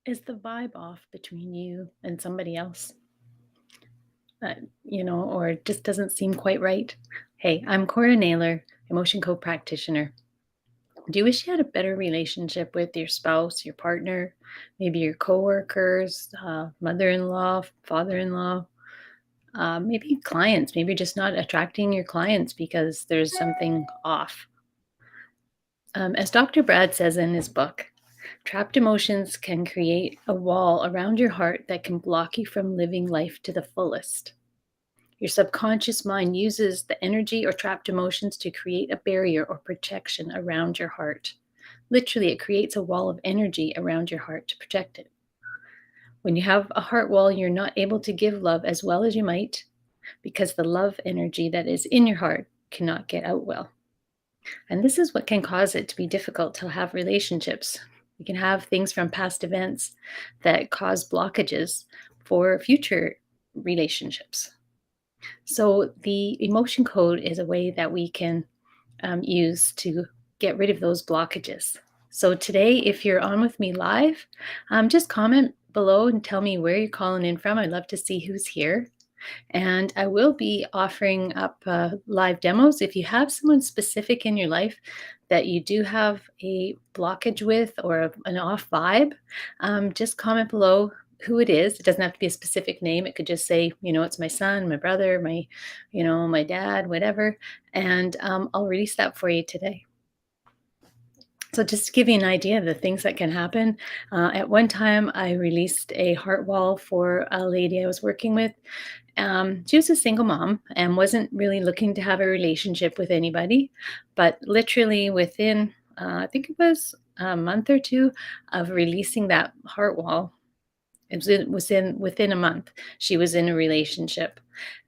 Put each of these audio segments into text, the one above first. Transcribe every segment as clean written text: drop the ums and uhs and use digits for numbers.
Is the vibe off between you and somebody else? Or it just doesn't seem quite right? Hey, I'm Cora Naylor, emotion code practitioner. Do you wish you had a better relationship with your spouse, your partner, maybe your coworkers, mother-in-law, father-in-law, maybe clients? Maybe you're just not attracting your clients because there's something off. As Dr. Brad says in his book, trapped emotions can create a wall around your heart that can block you from living life to the fullest. Your subconscious mind uses the energy or trapped emotions to create a barrier or protection around your heart. Literally, it creates a wall of energy around your heart to protect it. When you have a heart wall, you're not able to give love as well as you might because the love energy that is in your heart cannot get out well. And this is what can cause it to be difficult to have relationships. You can have things from past events that cause blockages for future relationships. So, the emotion code is a way that we can use to get rid of those blockages. So, today, if you're on with me live, just comment below and tell me where you're calling in from. I'd love to see who's here. And I will be offering up live demos. If you have someone specific in your life that you do have a blockage with or an off vibe, just comment below who it is. It doesn't have to be a specific name. It could just say, it's my son, my brother, my dad, whatever. And I'll release that for you today. So just to give you an idea of the things that can happen, at one time I released a heart wall for a lady I was working with. She was a single mom and wasn't really looking to have a relationship with anybody, but literally within, I think it was a month or two of releasing that heart wall, within a month, she was in a relationship.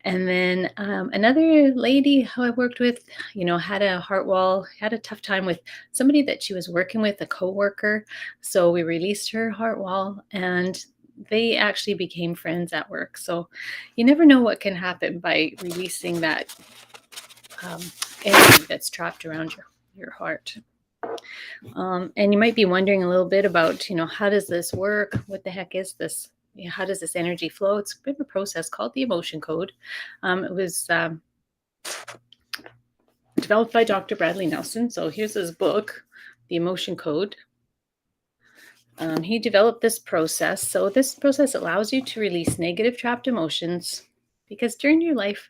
And then another lady who I worked with, had a heart wall, had a tough time with somebody that she was working with, a coworker. So we released her heart wall, and they actually became friends at work. So you never know what can happen by releasing that um, energy that's trapped around your heart. And you might be wondering a little bit about, how does this work? What the heck is this? How does this energy flow? It's a bit of a process called the emotion code. It was developed by Dr. Bradley Nelson. So here's his book, The Emotion Code. He developed this process. So this process allows you to release negative trapped emotions because during your life,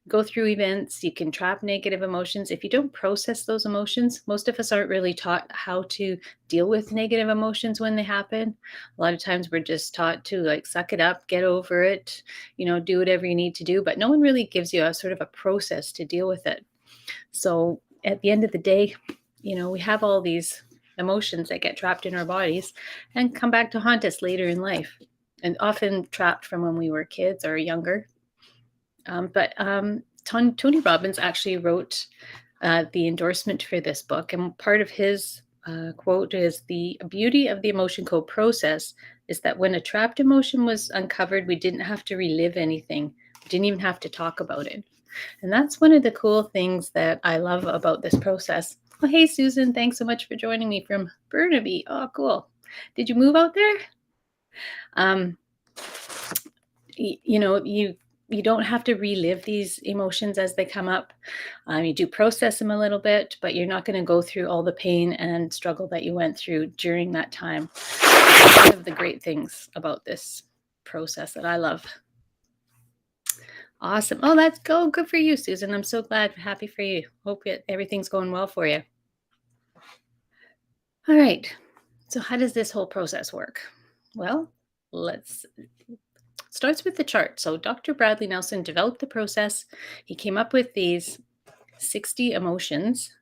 go through events, you can trap negative emotions. If you don't process those emotions, most of us aren't really taught how to deal with negative emotions when they happen. A lot of times we're just taught to suck it up, get over it, do whatever you need to do, but no one really gives you a sort of a process to deal with it. So at the end of the day, we have all these emotions that get trapped in our bodies and come back to haunt us later in life, and often trapped from when we were kids or younger. But Tony Robbins actually wrote the endorsement for this book, and part of his quote is, "The beauty of the emotion code process is that when a trapped emotion was uncovered, we didn't have to relive anything. We didn't even have to talk about it." And that's one of the cool things that I love about this process. Oh, hey, Susan, thanks so much for joining me from Burnaby. Oh, cool. Did you move out there? Um, you don't have to relive these emotions as they come up. You do process them a little bit, but you're not going to go through all the pain and struggle that you went through during that time. One of the great things about this process that I love. Awesome. Oh, let's go. Good for you, Susan. I'm so glad. Happy for you. Hope everything's going well for you. All right. So how does this whole process work? Well, let's starts with the chart. So Dr. Bradley Nelson developed the process. He came up with these 60 emotions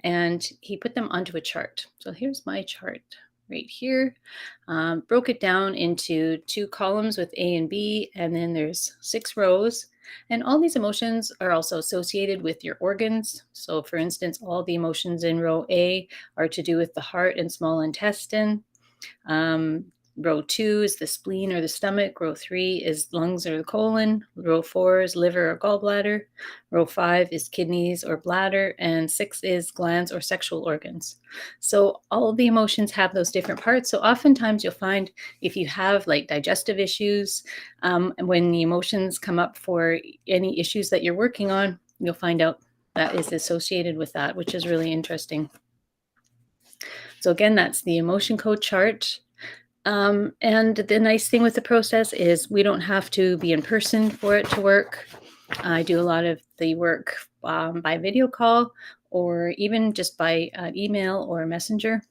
and he put them onto a chart. So here's my chart right here. Broke it down into 2 columns with A and B, and then there's 6 rows. And all these emotions are also associated with your organs. So for instance, all the emotions in row A are to do with the heart and small intestine. Row 2 is the spleen or the stomach. Row 3 is lungs or the colon. Row 4 is liver or gallbladder. Row 5 is kidneys or bladder. And 6 is glands or sexual organs. So all of the emotions have those different parts. So oftentimes you'll find if you have like digestive issues, when the emotions come up for any issues that you're working on, you'll find out that is associated with that, which is really interesting. So again, that's the emotion code chart. And the nice thing with the process is we don't have to be in person for it to work. I do a lot of the work by video call or even just by email or messenger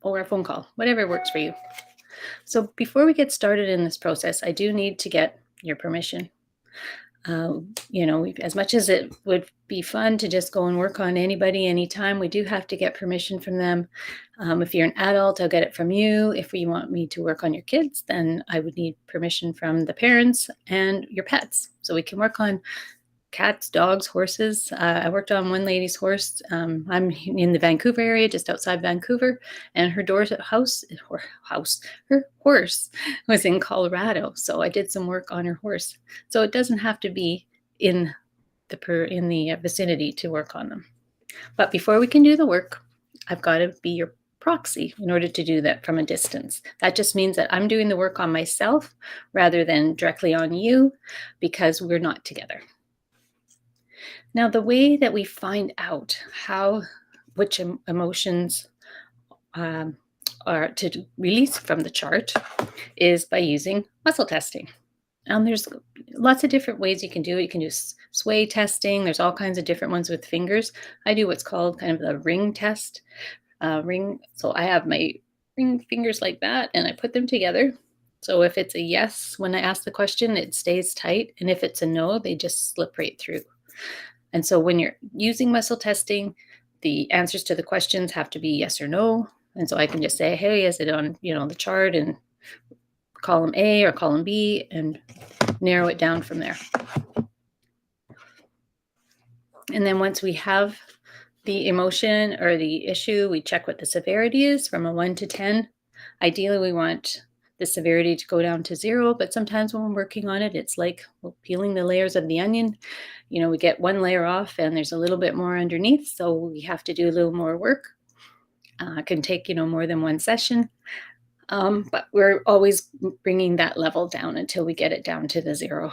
or a phone call, whatever works for you. So before we get started in this process, I do need to get your permission. As much as it would be fun to just go and work on anybody anytime, we do have to get permission from them. If you're an adult, I'll get it from you. If you want me to work on your kids, then I would need permission from the parents and your pets. So we can work on cats, dogs, horses. I worked on one lady's horse. I'm in the Vancouver area, just outside Vancouver, and her horse was in Colorado. So I did some work on her horse. So it doesn't have to be in the vicinity to work on them. But before we can do the work, I've got to be your proxy in order to do that from a distance. That just means that I'm doing the work on myself rather than directly on you because we're not together. Now, the way that we find out which emotions are to release from the chart is by using muscle testing. There's lots of different ways you can do it. You can do sway testing. There's all kinds of different ones with fingers. I do what's called kind of the ring test. So I have my ring fingers like that, and I put them together. So if it's a yes, when I ask the question, it stays tight. And if it's a no, they just slip right through. And so when you're using muscle testing, the answers to the questions have to be yes or no. And so I can just say, hey, is it on, the chart and column A or column B and narrow it down from there. And then once we have the emotion or the issue, we check what the severity is from a 1 to 10. Ideally, we want the severity to go down to 0, but sometimes when we're working on it, it's like peeling the layers of the onion. We get one layer off and there's a little bit more underneath, so we have to do a little more work. It can take, more than one session, but we're always bringing that level down until we get it down to the 0.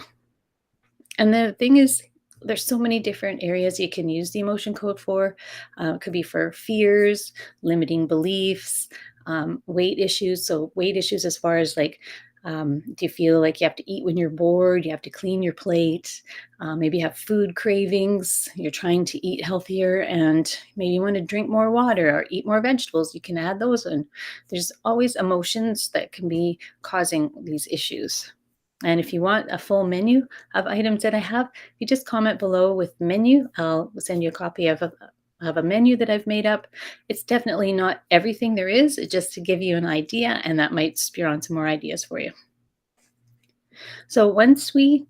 And the thing is, there's so many different areas you can use the emotion code for. It could be for fears, limiting beliefs, weight issues. So weight issues as far as like, do you feel like you have to eat when you're bored? You have to clean your plate. Maybe you have food cravings. You're trying to eat healthier and maybe you want to drink more water or eat more vegetables. You can add those in. There's always emotions that can be causing these issues. And if you want a full menu of items that I have, you just comment below with menu. I'll send you a copy of a menu that I've made up. It's definitely not everything there is, it's just to give you an idea, and that might spear on some more ideas for you. So once we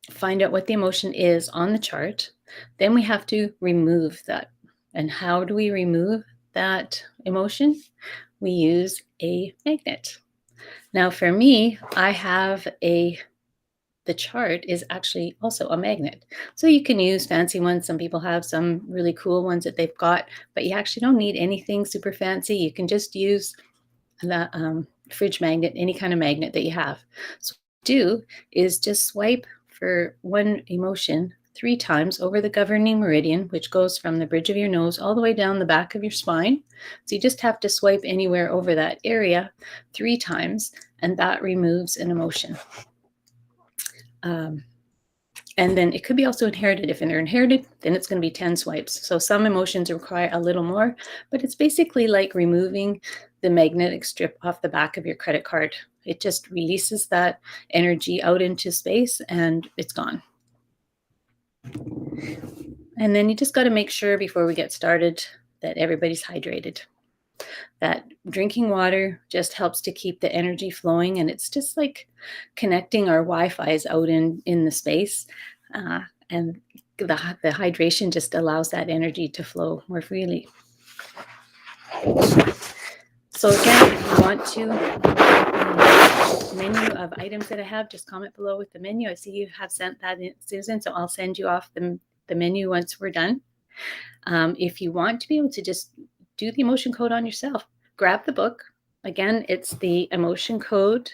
find out what the emotion is on the chart, then we have to remove that. And how do we remove that emotion? We use a magnet. Now for me, I have the chart is actually also a magnet. So you can use fancy ones. Some people have some really cool ones that they've got, but you actually don't need anything super fancy. You can just use the fridge magnet, any kind of magnet that you have. So what you do is just swipe for one emotion 3 times over the governing meridian, which goes from the bridge of your nose all the way down the back of your spine. So you just have to swipe anywhere over that area 3 times, and that removes an emotion. And then it could be also inherited. If they're inherited, then it's going to be 10 swipes. So some emotions require a little more, but it's basically like removing the magnetic strip off the back of your credit card. It just releases that energy out into space and it's gone. And then you just got to make sure before we get started that everybody's hydrated. That drinking water just helps to keep the energy flowing, and it's just like connecting our Wi-Fi's out in the space, and the hydration just allows that energy to flow more freely. So again, you want to the menu of items that I have, just comment below with the menu. I see you have sent that in, Susan, so I'll send you off the menu once we're done. If you want to be able to just do the emotion code on yourself, grab the book. Again, it's the Emotion Code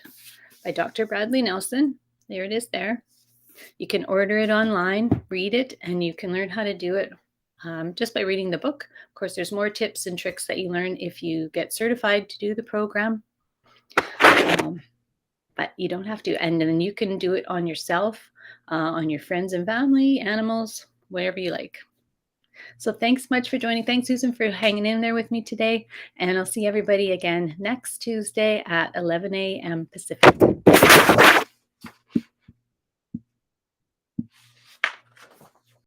by Dr. Bradley Nelson. There it is there. You can order it online, read it, and you can learn how to do it just by reading the book. Of course, there's more tips and tricks that you learn if you get certified to do the program. But you don't have to. And then you can do it on yourself, on your friends and family, animals, whatever you like. So thanks much for joining. Thanks, Susan, for hanging in there with me today. And I'll see everybody again next Tuesday at 11 a.m. Pacific.